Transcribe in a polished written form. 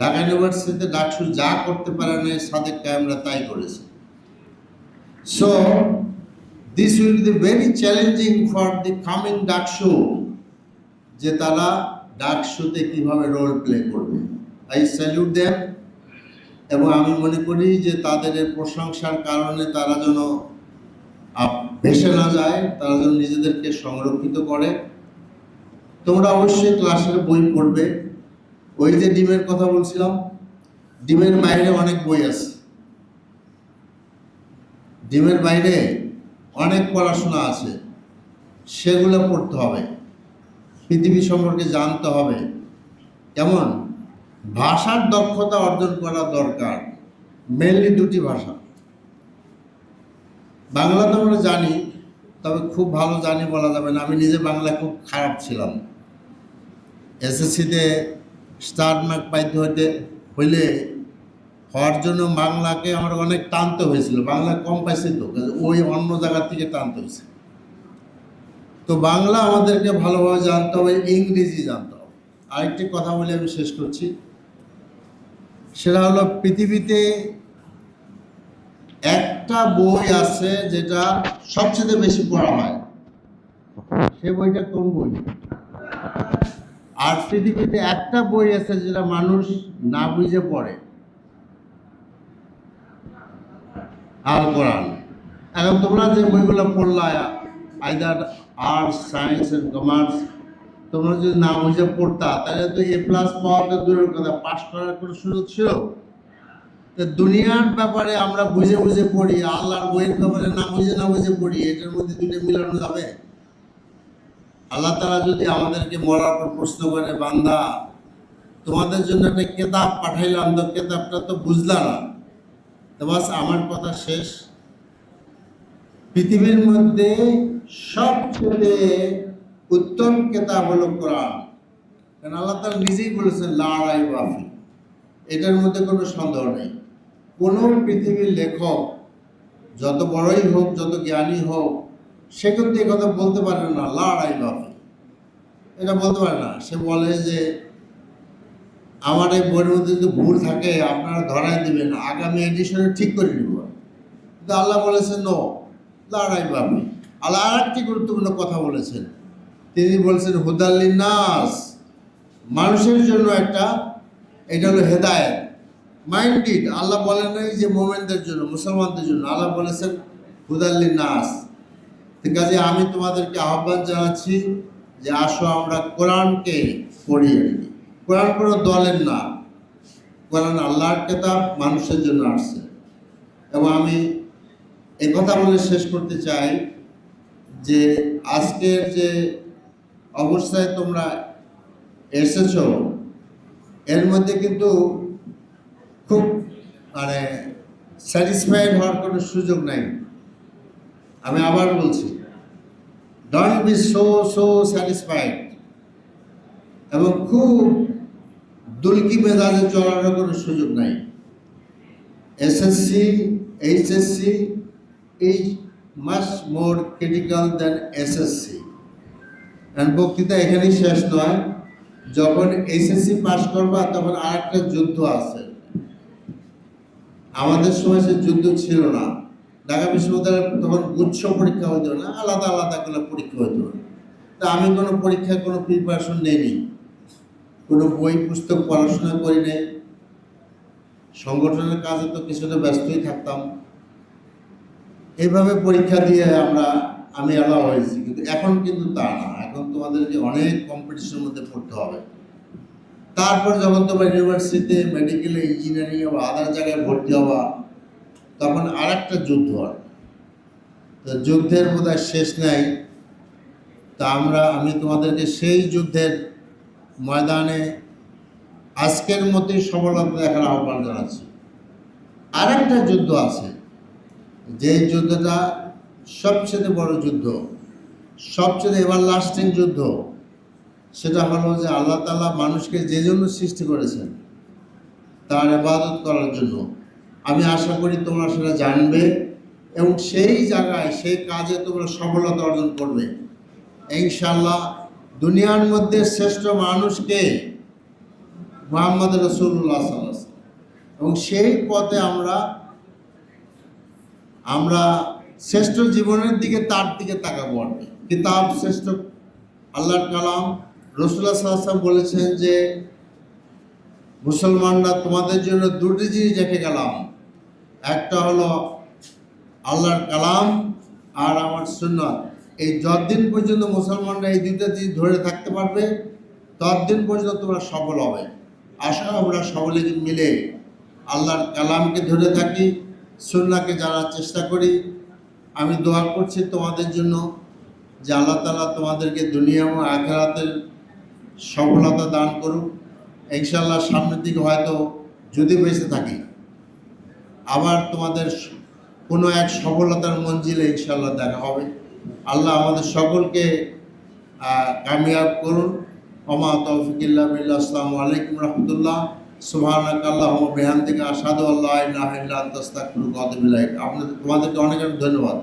ঢাকা ইউনিভার্সিটিতে ডাকসু যা করতে পারে না সাদেক কায়েমরা তাই করেছে। So this will be very challenging for the coming DUCSU, যে তারা ডাকসুতে কিভাবে রোল প্লে করবে। আই স্যালিউট দেম, এবং আমি মনে করি যে তাদের এই প্রশংসার কারণে তারা যেন ভেসে না যায়, তারা যেন নিজেদেরকে সংরক্ষিত করে। তোমরা অবশ্যই ক্লাসের বই পড়বে। ওই যে ডিমের কথা বলছিলাম, ডিমের বাইরে অনেক বই আছে, ডিমের বাইরে অনেক পড়াশোনা আছে, সেগুলো পড়তে হবে, পৃথিবী সম্পর্কে জানতে হবে। কেমন ভাষার দক্ষতা অর্জন করা দরকার, মেনলি দুটি ভাষা। বাংলা তো আমরা জানি, তবে খুব ভালো জানি বলা যাবে না। আমি নিজে বাংলা খুব খারাপ ছিলাম। এসএসসিতে স্টার মার্ক পাইতে হইলে হওয়ার জন্য বাংলাকে আমার অনেক টানতে হয়েছিল। বাংলা কম পাইছি তো, ওই অন্য জায়গা থেকে টানতে হয়েছে। তো বাংলা আমাদেরকে ভালোভাবে জানতে হবে, ইংরেজি জানতে হবে। আরেকটি কথা বলে আমি শেষ করছি, সেটা হলো পৃথিবীতে একটা বই আছে যেটা সবচেয়ে বেশি পড়া হয়। সে বইটা কোন বই? আর পৃথিবীতে একটা বই আছে যেটা মানুষ না বুঝে পড়ে, আল কোরআন। এখন তোমরা যে বইগুলো পড়লা, either arts, science and commerce, তোমরা যদি না বুঝে পড়তা তাহলে তো এ প্লাস পাওয়া তো দূরের কথা, পাস করার কোনো সুযোগ ছিল? দুনিয়ার ব্যাপারে আমরা বুঝে বুঝে পড়ি, আল্লাহর বইয়ের ব্যাপারে না বুঝে পড়ি, এটার মধ্যে দুটো মিলানো যাবে? আল্লাহ তাআলা যদি আমাদেরকে মরার পর প্রশ্ন করে, বান্দা তোমাদের জন্য একটা কেতাব পাঠাইলাম, তো কেতাবটা তো বুঝলা না, তো বাস আমার কথা শেষ। পৃথিবীর মধ্যে সবচেয়ে উত্তম কেতাব হলো কোরআন, কারণ আল্লাহ তাআলা নিজেই বলেছেন লা রাইবা ফি, এটার মধ্যে কোনো সন্দেহ নেই। কোনো পৃথিবীর লেখক যত বড়ই হোক, যত জ্ঞানী হোক, সে কিন্তু এই কথা বলতে পারে না লা রাইবা ফি, এটা বলতে পারে না। সে বলে যে আমার এই বইয়ের মধ্যে যদি ভুল থাকে আপনারা ধরাই দিবেন, আগামী এডিশনে ঠিক করে নিব। কিন্তু আল্লাহ বলেছেন নো, লা রাইবা ফি। আল্লাহ আর একটি গুরুত্বপূর্ণ কথা বলেছেন, তিনি বলেছেন হুদাল্লিন নাস, মানুষের জন্য একটা, এটা হলো হেদায়েত, মাইন্ডেড। আল্লাহ বলেন নাই যে মোমেনদের জন্য, মুসলমানদের জন্য, আল্লাহ বলেছেন হুদাল্লিন নাস। ঠিক আছে, আমি তোমাদেরকে আহ্বান জানাচ্ছি যে আসো আমরা কোরআনকে পড়িয়ে নিই। কোরআন কোনো দলের না, কোরআন আল্লাহর কিতাব, মানুষের জন্য আসছে। এবং আমি এই কথা বলে শেষ করতে চাই যে আজকের যে অবস্থায় তোমরা এসেছ, এর মধ্যে কিন্তু খুব স্যাটিসফাইড হওয়ার কোনো সুযোগ নাই। আমি আবার বলছি, ডোন্ট বি সো স্যাটিসফাইড, এবং খুব দুলকি মেজাজে চলারও কোনো সুযোগ নাই। SSC, HSC is much more critical than SSC. And বক্তৃতা এখানেই শেষ নয়। যখন এইচএসসি পাস করবা তখন আর একটা যুদ্ধ আছে। আমাদের সময় সে যুদ্ধ ছিল না। ঢাকা বিশ্ববিদ্যালয়ে তখন গুচ্ছ পরীক্ষা হতো না, আলাদা আলাদা করে পরীক্ষা হতো না। তা আমি কোনো পরীক্ষায় কোনো প্রিপারেশন নেইনি, কোনো বই পুস্তক পড়াশোনা করি নাই। সংগঠনের কাজে তো কিছুটা ব্যস্তই থাকতাম। এইভাবে পরীক্ষা দিয়ে আমি এলাও হয়েছি। কিন্তু এখন কিন্তু তা না, এখন তোমাদেরকে অনেক কম্পিটিশনের মধ্যে পড়তে হবে। তারপর যখন তোমার ইউনিভার্সিটিতে, মেডিকেলে, ইঞ্জিনিয়ারিং বা আদার জায়গায় ভর্তি হওয়া, তখন আর একটা যুদ্ধ হয়। তো যুদ্ধের বোধহয় শেষ নাই। তা আমি তোমাদেরকে সেই যুদ্ধের ময়দানে আজকের মতোই সফলতা দেখার আহ্বান জানাচ্ছি। আর একটা যুদ্ধ আছে, যে যুদ্ধটা সবচেয়ে বড় যুদ্ধ, সবচেয়ে এভারলাস্টিং যুদ্ধ। সেটা হলো যে আল্লাহ তাআলা মানুষকে যে জন্য সৃষ্টি করেছেন, তার ইবাদত করার জন্য। আমি আশা করি তোমরা সেটা জানবে এবং সেই জায়গায়, সেই কাজে তোমরা সফলতা অর্জন করবে ইনশাআল্লাহ। দুনিয়ার মধ্যে শ্রেষ্ঠ মানুষকে মুহাম্মদ রাসূলুল্লাহ সাল্লাল্লাহু আলাইহি ওয়াসাল্লাম। এবং সেই পথে আমরা শ্রেষ্ঠ জীবনের দিকে তার দিকে তাকাবো আর কি। কিতাব শ্রেষ্ঠ, আল্লাহর কালাম। রাসূলুল্লাহ সাল্লাল্লাহু আলাইহি ওয়াসাল্লাম বলেছেন যে মুসলমানরা তোমাদের জন্য দুটি জিনিস রেখে গেলাম, একটা হলো আল্লাহর কালাম আর আমার সুন্নাত। এই যতদিন পর্যন্ত মুসলমানরা এই দুইটা জিনিস ধরে থাকতে পারবে ততদিন পর্যন্ত তোমরা সফল হবে। আশা আমরা সকলে মিলে আল্লাহর কালামকে ধরে থাকি, সুন্নাহকে জানার চেষ্টা করি। আমি দোয়া করছি তোমাদের জন্য যে আল্লাহ তাআলা তোমাদেরকে দুনিয়া এবং আখিরাতের সফলতা দান করুক। ইনশাআল্লাহ সামনের দিকে হয়তো যদি বেঁচে থাকি আবার তোমাদের কোনো এক সফলতার মঞ্জিলে ইনশাআল্লাহ দেখা হবে। আল্লাহ আমাদের সকলকে কামিয়াব করুন। ওমা তৌফিক ইল্লা বিল্লাহ। আসসালামু আলাইকুম রাহমাতুল্লাহ। সুবহানাকা আল্লাহুম্মা ওয়া বিহামদিকা আশহাদু আল্লা ইলাহা ইল্লা আনতা আস্তাগফিরুকা ওয়া আতুবু ইলাইক। তোমাদেরকে অনেক অনেক ধন্যবাদ।